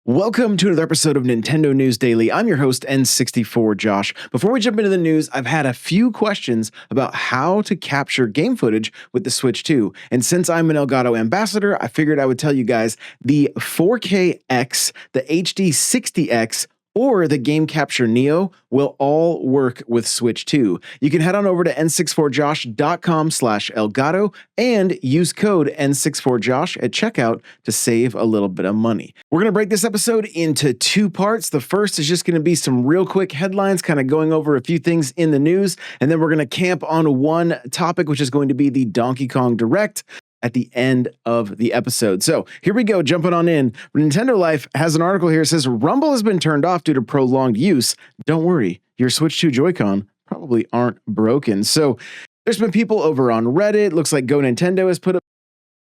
Welcome to another episode of Nintendo News Daily. I'm your host, N64 Josh. Before we jump into the news, I've had a few questions about how to capture game footage with the Switch 2. And since I'm an Elgato ambassador, I figured I would tell you guys the 4K-X, the HD 60X, or the Game Capture Neo will all work with Switch 2. You can head on over to n64josh.com/Elgato and use code N64Josh at checkout to save a little bit of money. We're going to break this episode into two parts. The first is just going to be some real quick headlines, kind of going over a few things in the news, and then we're going to camp on one topic, which is going to be the Donkey Kong Direct at the end of the episode. So here we go, jumping on in. Nintendo Life has an article here that says Rumble has been turned off due to prolonged use. Don't worry, your Switch 2 Joy-Con probably aren't broken. So there's been people over on Reddit. Looks like Go Nintendo has put up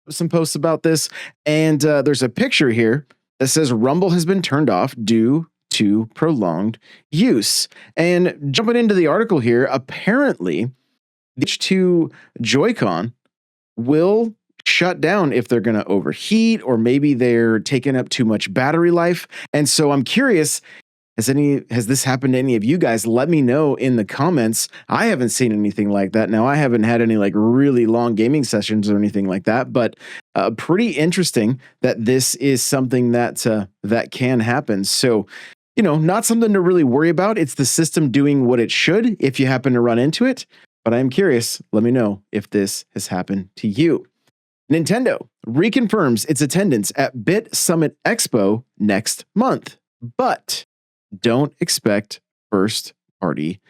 some posts about this. And there's a picture here that says Rumble has been turned off due to prolonged use. And jumping into the article here, apparently the Switch 2 Joy-Con will shut down if they're going to overheat, or maybe they're taking up too much battery life. And so I'm curious, has this happened to any of you guys? Let me know in the comments. I haven't seen anything like that. Now, I haven't had any like really long gaming sessions or anything like that, but pretty interesting that this is something that that can happen. So, you know, not something to really worry about. It's the system doing what it should if you happen to run into it. But I'm curious. Let me know if this has happened to you. Nintendo reconfirms its attendance at Bit Summit Expo next month, but don't expect first-party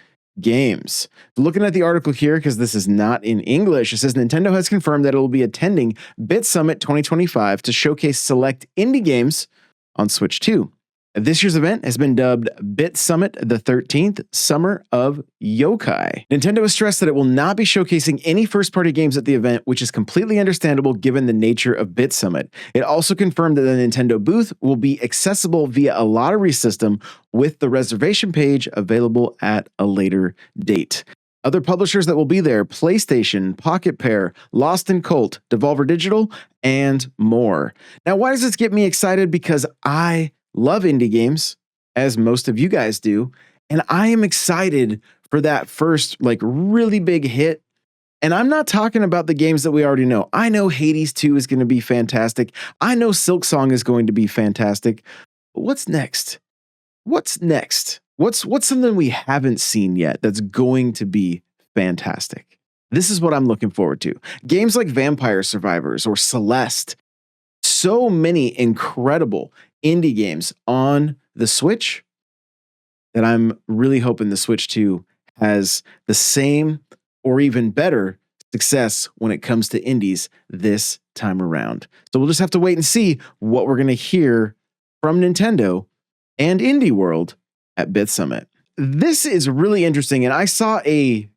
games. Looking at the article here, because this is not in English, it says Nintendo has confirmed that it will be attending Bit Summit 2025 to showcase select indie games on Switch 2. This year's event has been dubbed Bit Summit the 13th Summer of Yokai. Nintendo has stressed that it will not be showcasing any first-party games at the event, which is completely understandable given the nature of Bit Summit. It also confirmed that the Nintendo booth will be accessible via a lottery system with the reservation page available at a later date. Other publishers that will be there: PlayStation, Pocket Pair, Lost and Colt, Devolver Digital, and more. Now, why does this get me excited? Because I love indie games, as most of you guys do, and I am excited for that first like really big hit. And I'm not talking about the games that we already know. I know Hades 2 is going to be fantastic. I know Silksong is going to be fantastic. But what's next? What's next? What's something we haven't seen yet that's going to be fantastic? This is what I'm looking forward to. Games like Vampire Survivors or Celeste. So many incredible indie games on the Switch that I'm really hoping the Switch 2 has the same or even better success when it comes to indies this time around. So we'll just have to wait and see what we're going to hear from Nintendo and Indie World at Bit Summit. This is really interesting, and I saw a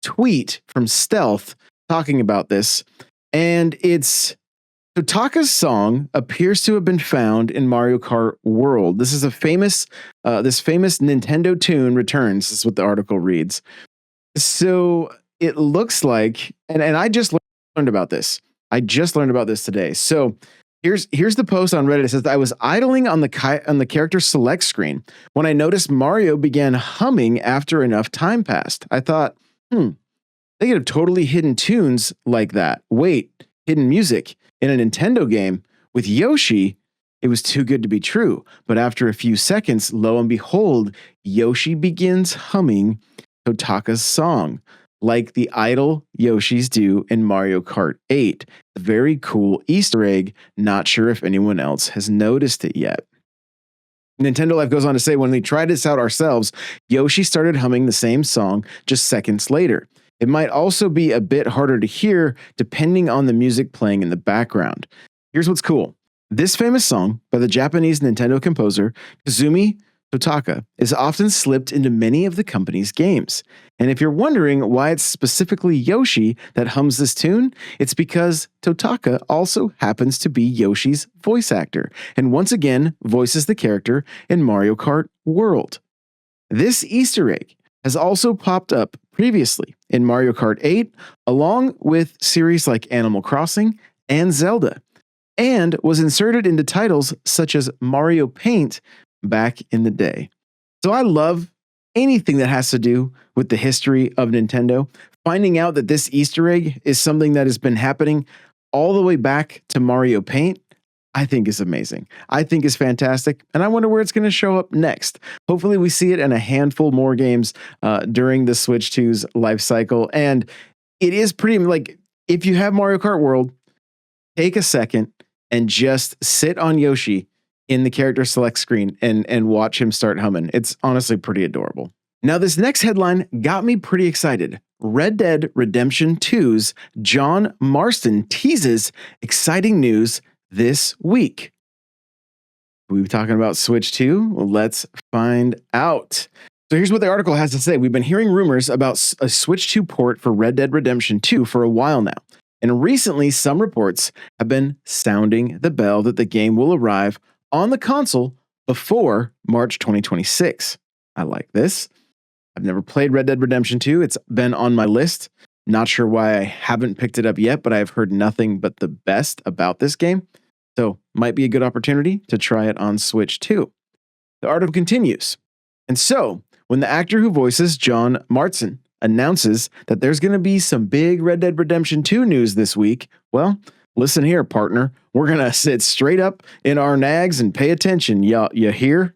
tweet from Stealth talking about this, and it's Totaka's song appears to have been found in Mario Kart World. This is a famous Nintendo tune returns. This is what the article reads. So it looks like, and I just learned about this. I just learned about this today. So here's the post on Reddit. It says, I was idling on the character select screen when I noticed Mario began humming after enough time passed. I thought, they could have totally hidden tunes like that. Wait, hidden music in a Nintendo game with Yoshi? It was too good to be true. But after a few seconds, lo and behold, Yoshi begins humming Totaka's song, like the idle Yoshis do in Mario Kart 8. A very cool Easter egg. Not sure if anyone else has noticed it yet. Nintendo Life goes on to say, when we tried this out ourselves, Yoshi started humming the same song just seconds later. It might also be a bit harder to hear depending on the music playing in the background. Here's what's cool. This famous song by the Japanese Nintendo composer Kazumi Totaka is often slipped into many of the company's games. And if you're wondering why it's specifically Yoshi that hums this tune, it's because Totaka also happens to be Yoshi's voice actor, and once again voices the character in Mario Kart World. This Easter egg has also popped up previously in Mario Kart 8, along with series like Animal Crossing and Zelda. and was inserted into titles such as Mario Paint back in the day. So I love anything that has to do with the history of Nintendo. Finding out that this Easter egg is something that has been happening all the way back to Mario Paint, I think is amazing. I think is fantastic, and I wonder where it's going to show up next. Hopefully we see it in a handful more games during the Switch 2's life cycle. And it is pretty, like, if you have Mario Kart World, take a second and just sit on Yoshi in the character select screen and watch him start humming. It's honestly pretty adorable. Now, this next headline got me pretty excited. Red Dead Redemption 2's John Marston teases exciting news this week. Are we talking about Switch 2? Well, let's find out. So here's what the article has to say. We've been hearing rumors about a Switch 2 port for Red Dead Redemption 2 for a while now. And recently, some reports have been sounding the bell that the game will arrive on the console before March 2026. I like this. I've never played Red Dead Redemption 2. It's been on my list. Not sure why I haven't picked it up yet, but I've heard nothing but the best about this game. So might be a good opportunity to try it on Switch 2. The article continues. And so, when the actor who voices John Marston announces that there's going to be some big Red Dead Redemption 2 news this week, well, listen here, partner. We're going to sit straight up in our nags and pay attention. You hear?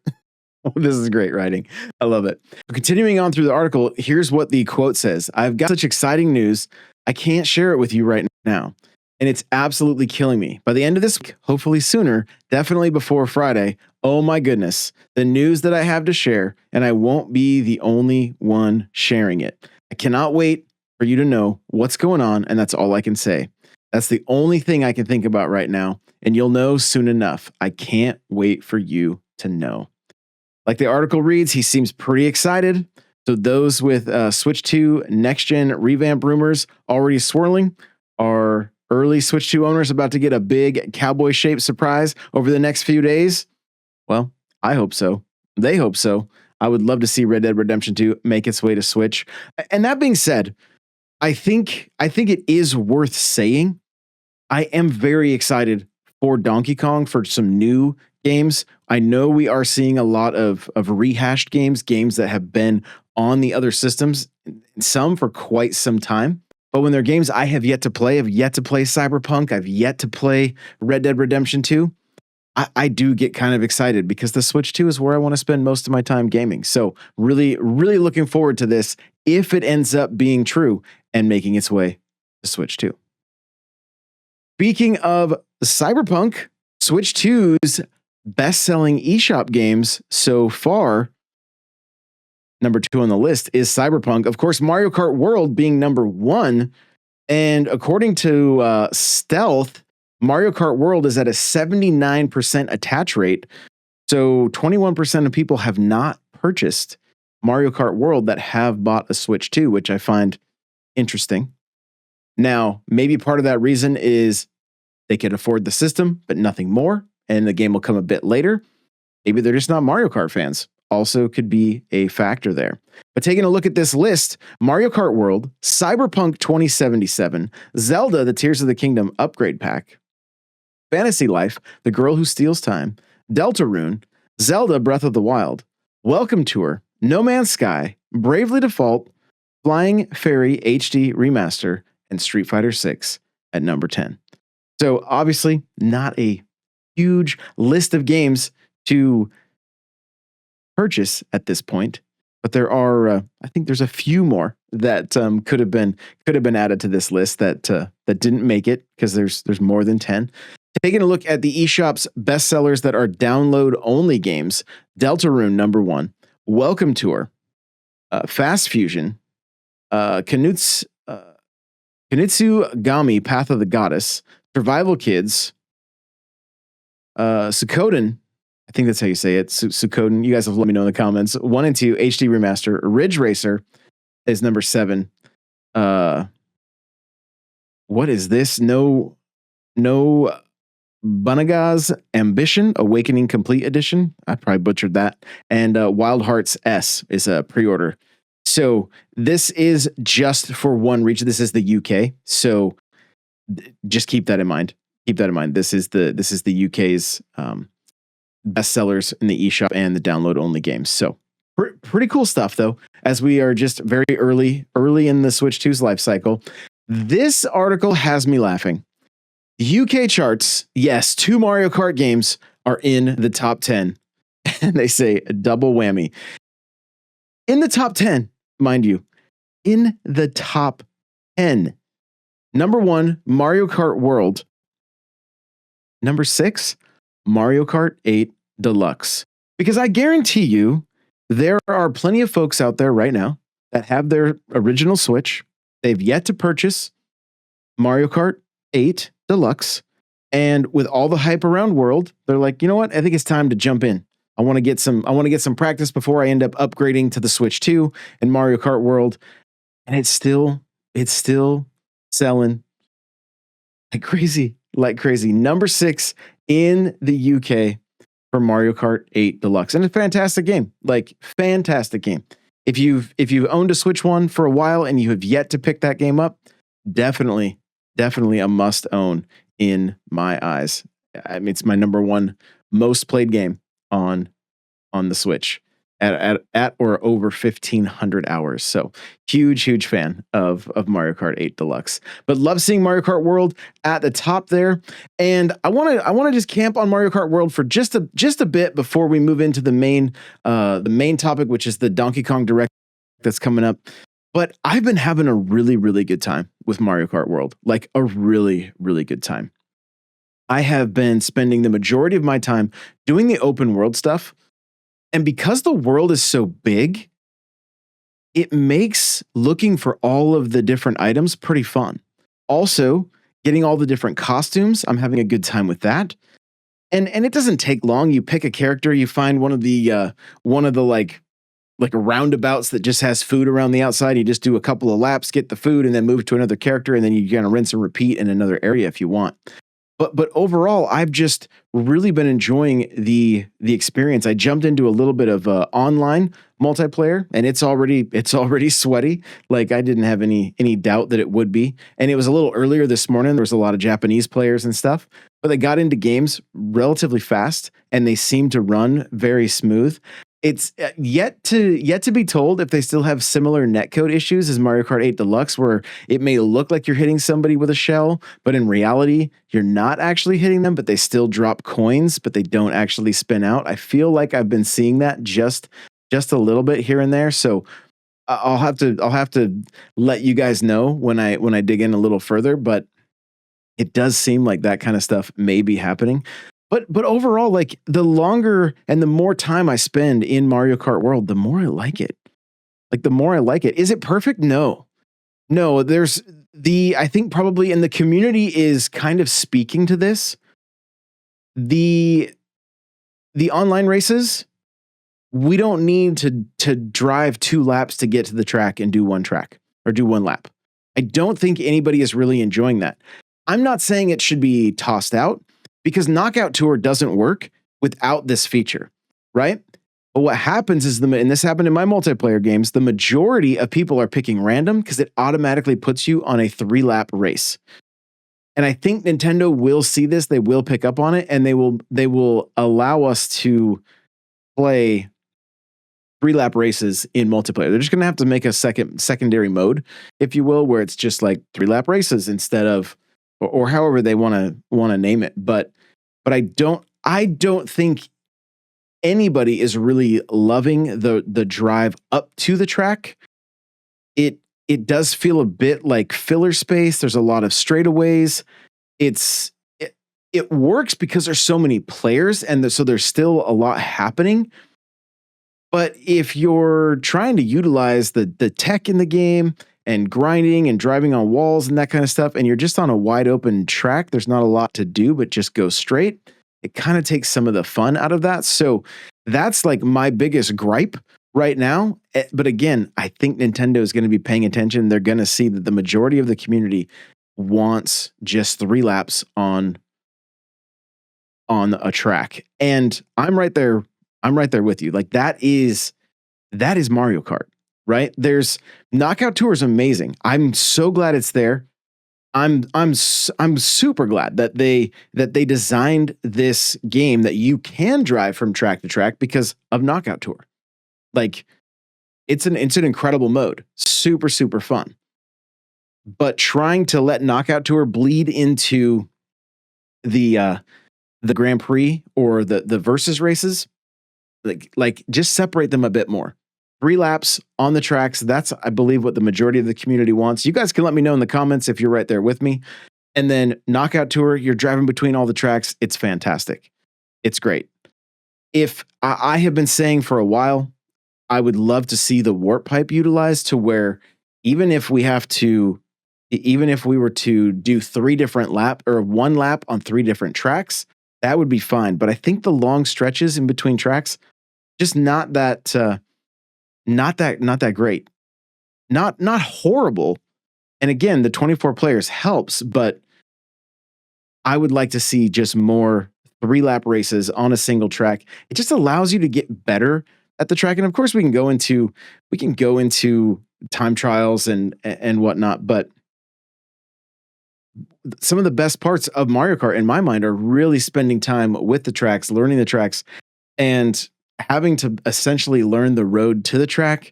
This is great writing. I love it. Continuing on through the article, here's what the quote says. I've got such exciting news. I can't share it with you right now. And it's absolutely killing me. By the end of this week, hopefully sooner, definitely before Friday, oh my goodness, the news that I have to share, and I won't be the only one sharing it. I cannot wait for you to know what's going on, and that's all I can say. That's the only thing I can think about right now, and you'll know soon enough. I can't wait for you to know. Like the article reads, he seems pretty excited. So those with Switch 2 next-gen revamp rumors already swirling, are early Switch 2 owners about to get a big cowboy-shaped surprise over the next few days? Well, I hope so. They hope so. I would love to see Red Dead Redemption 2 make its way to Switch. And that being said, I think it is worth saying I am very excited for Donkey Kong for some new games. I know we are seeing a lot of rehashed games that have been on the other systems, some for quite some time. But when they're games I have yet to play, I've yet to play Cyberpunk, I've yet to play Red Dead Redemption 2, I do get kind of excited because the Switch 2 is where I want to spend most of my time gaming. So really, really looking forward to this if it ends up being true and making its way to Switch 2. Speaking of Cyberpunk, Switch 2's best-selling eShop games so far, number 2 on the list is Cyberpunk. Of course, Mario Kart World being number 1. And according to Stealth, Mario Kart World is at a 79% attach rate. So 21% of people have not purchased Mario Kart World that have bought a Switch 2, which I find interesting. Now, maybe part of that reason is they can afford the system, but nothing more, and the game will come a bit later. Maybe they're just not Mario Kart fans. Also could be a factor there. But taking a look at this list, Mario Kart World, Cyberpunk 2077, Zelda, the Tears of the Kingdom upgrade pack, Fantasy Life, The Girl Who Steals Time, Deltarune, Zelda Breath of the Wild, Welcome Tour, No Man's Sky, Bravely Default, Flying Fairy HD Remaster, and Street Fighter 6 at number 10. So obviously not a huge list of games to purchase at this point, but there are I think there's a few more that could have been added to this list that didn't make it because there's more than 10. Taking a look at the eShop's bestsellers that are download only games, Deltarune number 1, Welcome Tour, Fast Fusion, Knitzugami Path of the Goddess, Survival Kids, Suikoden, I think that's how you say it. Suikoden. You guys have let me know in the comments. 1 and 2 HD remaster. Ridge Racer is number 7. What is this? No Bunaga's Ambition Awakening Complete Edition. I probably butchered that. And Wild Hearts S is a pre-order. So this is just for one region. This is the UK. So just keep that in mind. keep that in mind. This is the UK's best sellers in the eShop and the download only games. So pretty cool stuff though, as we are just very early in the Switch 2's life cycle. This article has me laughing. UK charts, yes, 2 Mario Kart games are in the top 10. And they say a double whammy. In the top 10, mind you, in the top 10. Number 1, Mario Kart World. Number 6, Mario Kart 8 Deluxe. Because I guarantee you, there are plenty of folks out there right now that have their original Switch. They've yet to purchase Mario Kart 8 Deluxe. And with all the hype around World, they're like, you know what? I think it's time to jump in. I want to get some practice before I end up upgrading to the Switch 2 and Mario Kart World. And it's still selling like crazy. Number 6 in the UK for Mario Kart 8 Deluxe. And it's a fantastic game. Like, fantastic game. If you've owned a Switch 1 for a while and you have yet to pick that game up, definitely a must own in my eyes. I mean, it's my number 1 most played game on the Switch at or over 1,500 hours. So huge fan of Mario Kart 8 Deluxe. But love seeing Mario Kart World at the top there. And I want to just camp on Mario Kart World for just a bit before we move into the main topic, which is the Donkey Kong Direct that's coming up. But I've been having a really good time with Mario Kart World. Like a really good time. I have been spending the majority of my time doing the open world stuff. And because the world is so big, it makes looking for all of the different items pretty fun. Also, getting all the different costumes, I'm having a good time with that. And it doesn't take long. You pick a character, you find one of the like roundabouts that just has food around the outside. You just do a couple of laps, get the food, and then move to another character, and then you kind of rinse and repeat in another area if you want. But overall, I've just really been enjoying the experience. I jumped into a little bit of online multiplayer, and it's already sweaty. Like I didn't have any doubt that it would be. And it was a little earlier this morning. There was a lot of Japanese players and stuff, but they got into games relatively fast, and they seemed to run very smooth. It's yet to be told if they still have similar netcode issues as Mario Kart 8 Deluxe, where it may look like you're hitting somebody with a shell, but in reality, you're not actually hitting them, but they still drop coins, but they don't actually spin out. I feel like I've been seeing that just a little bit here and there. So I'll have to let you guys know when I dig in a little further, but it does seem like that kind of stuff may be happening. But overall, like the longer and the more time I spend in Mario Kart World, the more I like it. Like the more I like it. Is it perfect? No. There's I think probably, and the community is kind of speaking to this. The online races, we don't need to drive 2 laps to get to the track and do one track or do 1 lap. I don't think anybody is really enjoying that. I'm not saying it should be tossed out, because Knockout Tour doesn't work without this feature, right? But what happens is, and this happened in my multiplayer games, the majority of people are picking random because it automatically puts you on a 3-lap race. And I think Nintendo will see this, they will pick up on it, and they will allow us to play 3-lap races in multiplayer. They're just going to have to make a secondary mode, if you will, where it's just like 3-lap races instead of, or however they want to name it. But I don't think anybody is really loving the drive up to the track. It does feel a bit like filler space. There's a lot of straightaways. It works because there's so many players, and so there's still a lot happening. But if you're trying to utilize the tech in the game and grinding and driving on walls and that kind of stuff, and you're just on a wide open track, there's not a lot to do but just go straight. It kind of takes some of the fun out of that. So that's like my biggest gripe right now. But again, I think Nintendo is going to be paying attention. They're going to see that the majority of the community wants just 3 laps on a track. And I'm right there with you. Like that is Mario Kart. Right? There's Knockout Tour is amazing. I'm so glad it's there. I'm super glad that they designed this game that you can drive from track to track because of Knockout Tour. Like it's an incredible mode, super super fun. But trying to let Knockout Tour bleed into the the Grand Prix or the versus races, like just separate them a bit more. 3 laps on the tracks. That's, I believe, what the majority of the community wants. You guys can let me know in the comments if you're right there with me. And then Knockout Tour, you're driving between all the tracks. It's fantastic. It's great. If I have been saying for a while, I would love to see the warp pipe utilized to where even if we have to, even if we were to do 3 different lap or 1 lap on 3 different tracks, that would be fine. But I think the long stretches in between tracks, just not that not that great. Not horrible. And again, the 24 players helps, but I would like to see just more 3-lap races on a single track. It just allows you to get better at the track. And of course, we can go into time trials and whatnot, but some of the best parts of Mario Kart in my mind are really spending time with the tracks, learning the tracks, and having to essentially learn the road to the track.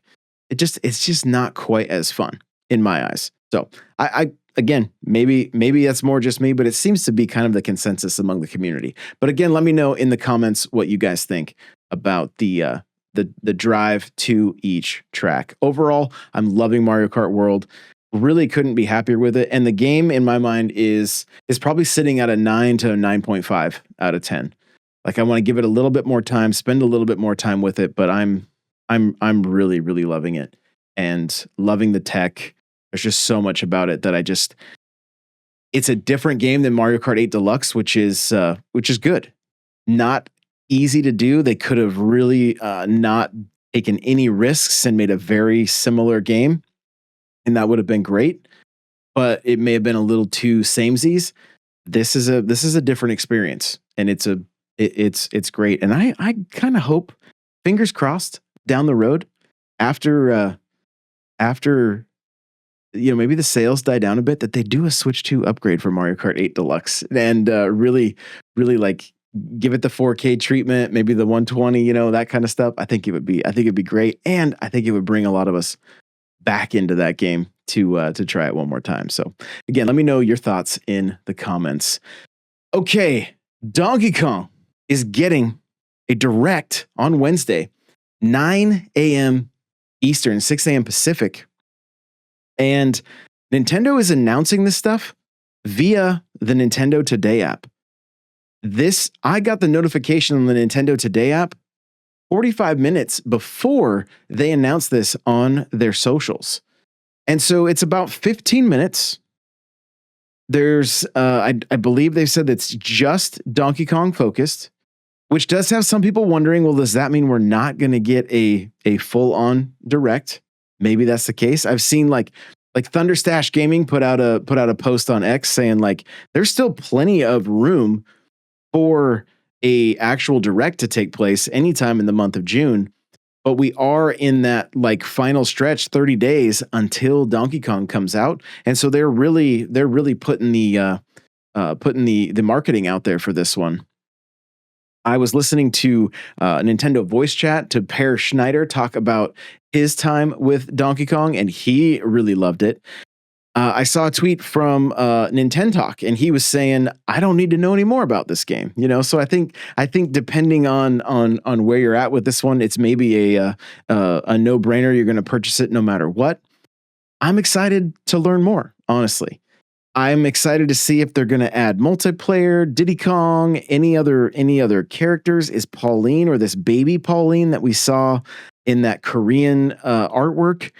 It's just not quite as fun in my eyes. So I again, maybe that's more just me, but it seems to be kind of the consensus among the community. But again, let me know in the comments what you guys think about the drive to each track. Overall, I'm loving Mario Kart World. Really couldn't be happier with it. And the game in my mind is probably sitting at a 9 to 9.5 out of 10. Like I want to give it a little bit more time, spend a little bit more time with it, but I'm really, really loving it and loving the tech. There's just so much about it that it's a different game than Mario Kart 8 Deluxe, which is good. Not easy to do. They could have really not taken any risks and made a very similar game, and that would have been great. But it may have been a little too samesies. This is a different experience, and it's great. And I kind of hope, fingers crossed, down the road, after maybe the sales die down a bit, that they do a Switch 2 upgrade for Mario Kart 8 Deluxe and really like give it the 4K treatment, maybe the 120, that kind of stuff. I think it'd be great, and I think it would bring a lot of us back into that game to try it one more time. So again, let me know your thoughts in the comments. Okay, Donkey Kong is getting a direct on Wednesday, 9 a.m. Eastern, 6 a.m. Pacific. And Nintendo is announcing this stuff via the Nintendo Today app. I got the notification on the Nintendo Today app 45 minutes before they announced this on their socials. And so it's about 15 minutes. There's, I believe they said it's just Donkey Kong focused, which does have some people wondering, well, does that mean we're not going to get a full-on direct? Maybe that's the case. I've seen like Thunderstash Gaming put out a post on X saying like there's still plenty of room for a actual direct to take place anytime in the month of June, but we are in that like final stretch, 30 days until Donkey Kong comes out, and so they're really putting the marketing out there for this one. I was listening to Nintendo voice chat to Per Schneider talk about his time with Donkey Kong, and he really loved it. I saw a tweet from Nintendo Talk, and he was saying, "I don't need to know any more about this game." So I think depending on where you're at with this one, it's maybe a no-brainer. You're going to purchase it no matter what. I'm excited to learn more, honestly. I'm excited to see if they're going to add multiplayer, Diddy Kong, any other characters. Is Pauline, or this baby Pauline that we saw in that Korean artwork,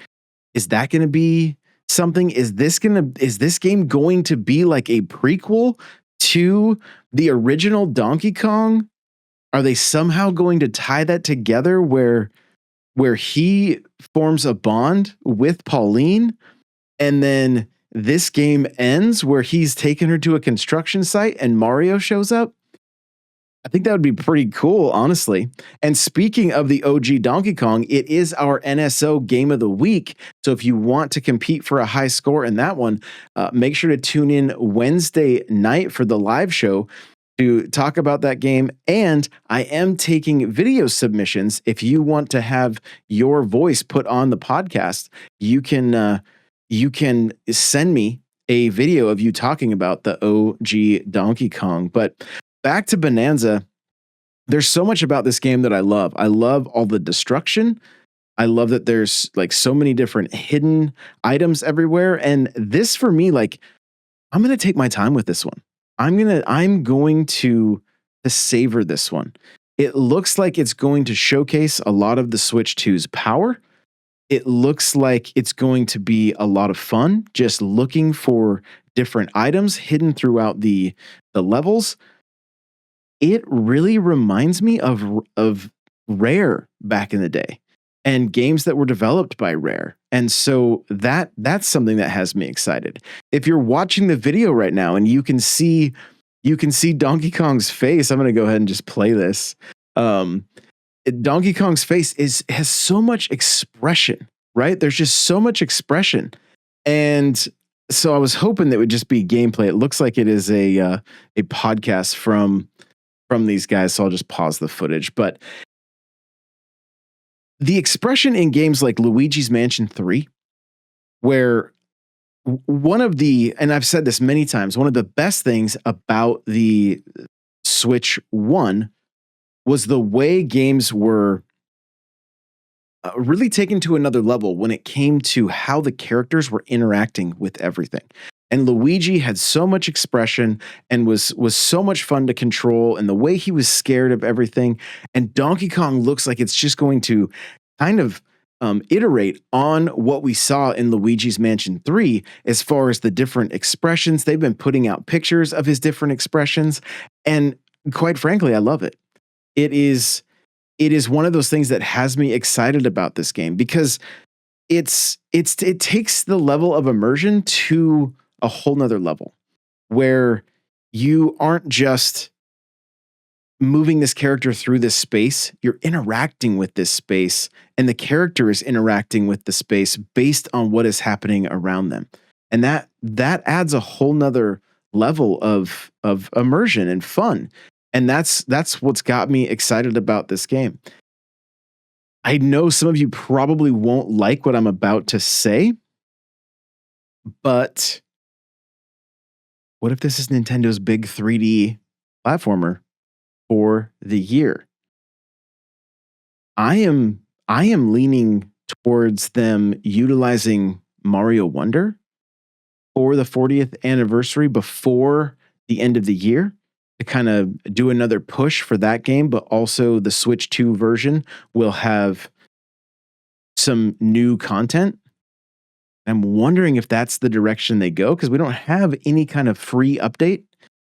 is that going to be something? Is this game going to be like a prequel to the original Donkey Kong? Are they somehow going to tie that together where he forms a bond with Pauline, and then this game ends where he's taken her to a construction site and Mario shows up? I think that would be pretty cool, honestly. And speaking of the OG Donkey Kong, it is our NSO Game of the Week. So if you want to compete for a high score in that one, make sure to tune in Wednesday night for the live show to talk about that game. And I am taking video submissions. If you want to have your voice put on the podcast, you can send me a video of you talking about the OG Donkey Kong. But back to Bonanza, there's so much about this game that I love. I love all the destruction. I love that there's like so many different hidden items everywhere. And this for me, like, I'm going to take my time with this one. I'm going to savor this one. It looks like it's going to showcase a lot of the Switch 2's power. It looks like it's going to be a lot of fun, just looking for different items hidden throughout the levels. It really reminds me of Rare back in the day and games that were developed by Rare. And so that's something that has me excited. If you're watching the video right now and you can see Donkey Kong's face, I'm going to go ahead and just play this. Donkey Kong's face has so much expression, right? There's just so much expression. And so I was hoping that it would just be gameplay. It looks like it is a podcast from these guys, so I'll just pause the footage. But the expression in games like Luigi's Mansion 3, where one of the, and I've said this many times, one of the best things about the Switch 1 was the way games were really taken to another level when it came to how the characters were interacting with everything. And Luigi had so much expression and was so much fun to control, and the way he was scared of everything. And Donkey Kong looks like it's just going to kind of iterate on what we saw in Luigi's Mansion 3 as far as the different expressions. They've been putting out pictures of his different expressions, and quite frankly, I love it. It is one of those things that has me excited about this game because it takes the level of immersion to a whole nother level where you aren't just moving this character through this space, you're interacting with this space, and the character is interacting with the space based on what is happening around them. And that adds a whole nother level of immersion and fun. And that's what's got me excited about this game. I know some of you probably won't like what I'm about to say, but what if this is Nintendo's big 3D platformer for the year? I am leaning towards them utilizing Mario Wonder for the 40th anniversary before the end of the year to kind of do another push for that game, but also the Switch 2 version will have some new content. I'm wondering if that's the direction they go because we don't have any kind of free update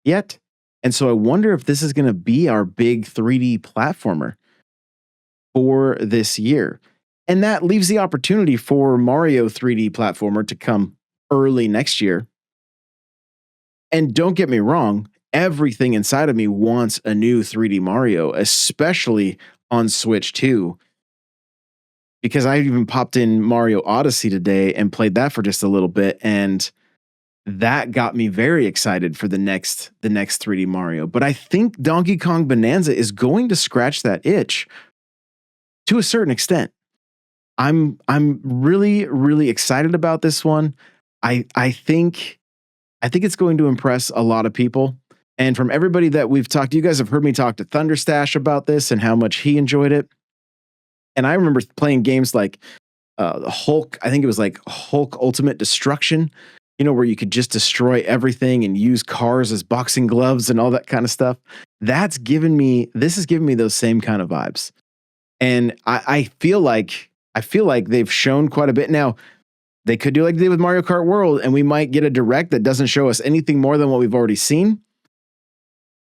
yet. And so I wonder if this is going to be our big 3D platformer for this year. And that leaves the opportunity for Mario 3D platformer to come early next year. And don't get me wrong, everything inside of me wants a new 3D Mario, especially on Switch 2. Because I even popped in Mario Odyssey today and played that for just a little bit, and that got me very excited for the next 3D Mario. But I think Donkey Kong Bonanza is going to scratch that itch to a certain extent. I'm really, really excited about this one. I think it's going to impress a lot of people. And from everybody that we've talked to, you guys have heard me talk to Thunderstash about this and how much he enjoyed it. And I remember playing games like Hulk. I think it was like Hulk Ultimate Destruction, where you could just destroy everything and use cars as boxing gloves and all that kind of stuff. This has given me those same kind of vibes. And I feel like they've shown quite a bit. Now, they could do like they did with Mario Kart World, and we might get a direct that doesn't show us anything more than what we've already seen.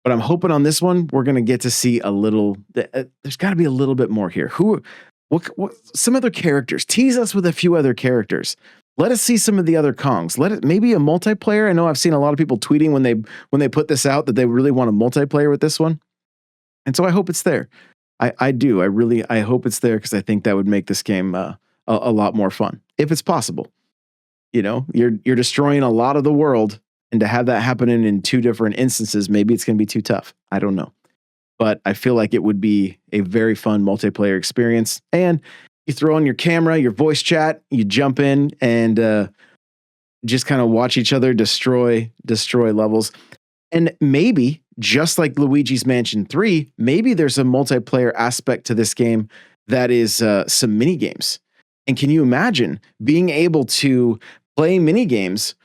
But I'm hoping on this one, we're going to get to see a little, there's got to be a little bit more here. What some other characters, tease us with a few other characters. Let us see some of the other Kongs. Maybe a multiplayer. I know I've seen a lot of people tweeting when they put this out that they really want a multiplayer with this one. And so I hope it's there. I do. I hope it's there because I think that would make this game a lot more fun if it's possible. You know, you're destroying a lot of the world, and to have that happen in two different instances, maybe it's going to be too tough. I don't know, but I feel like it would be a very fun multiplayer experience. And you throw on your camera, your voice chat, you jump in and just kind of watch each other destroy levels. And maybe, just like Luigi's Mansion 3, maybe there's a multiplayer aspect to this game that is some mini games. And can you imagine being able to play mini games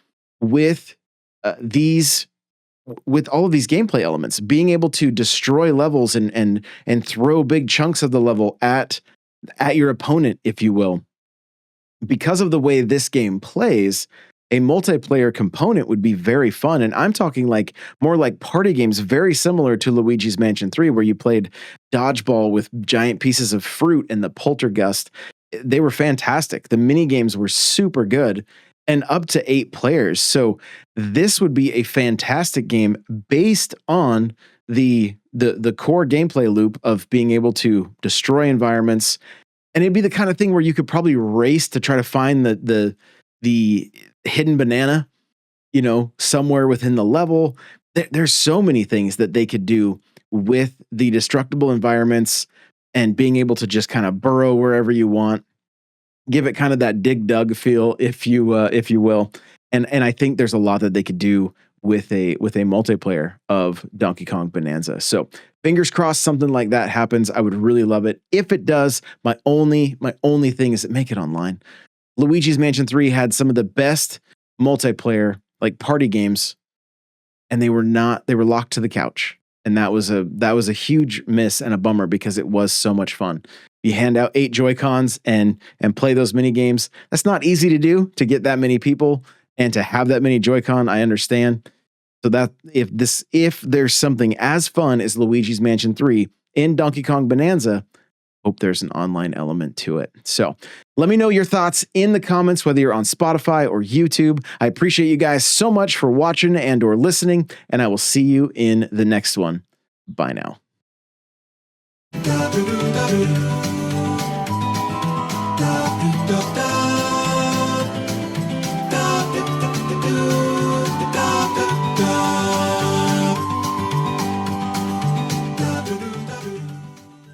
with these, with all of these gameplay elements, being able to destroy levels and throw big chunks of the level at your opponent, if you will? Because of the way this game plays, a multiplayer component would be very fun. And I'm talking like more like party games, very similar to Luigi's Mansion 3, where you played dodgeball with giant pieces of fruit and the poltergust. They were fantastic. The mini games were super good and up to 8 players. So this would be a fantastic game based on the core gameplay loop of being able to destroy environments. And it'd be the kind of thing where you could probably race to try to find the hidden banana, you know, somewhere within the level. There's so many things that they could do with the destructible environments and being able to just kind of burrow wherever you want, give it kind of that Dig Dug feel, if you will. And I think there's a lot that they could do with a multiplayer of Donkey Kong Bonanza. So fingers crossed something like that happens. I would really love it. If it does, my only thing is to make it online. Luigi's Mansion 3 had some of the best multiplayer like party games, and they were locked to the couch. And that was a huge miss and a bummer because it was so much fun. You hand out 8 Joy-Cons and play those mini games. That's not easy to do, to get that many people and to have that many Joy-Con, I understand. So that if there's something as fun as Luigi's Mansion 3 in Donkey Kong Bonanza, hope there's an online element to it. So let me know your thoughts in the comments, whether you're on Spotify or YouTube. I appreciate you guys so much for watching and or listening, and I will see you in the next one. Bye now.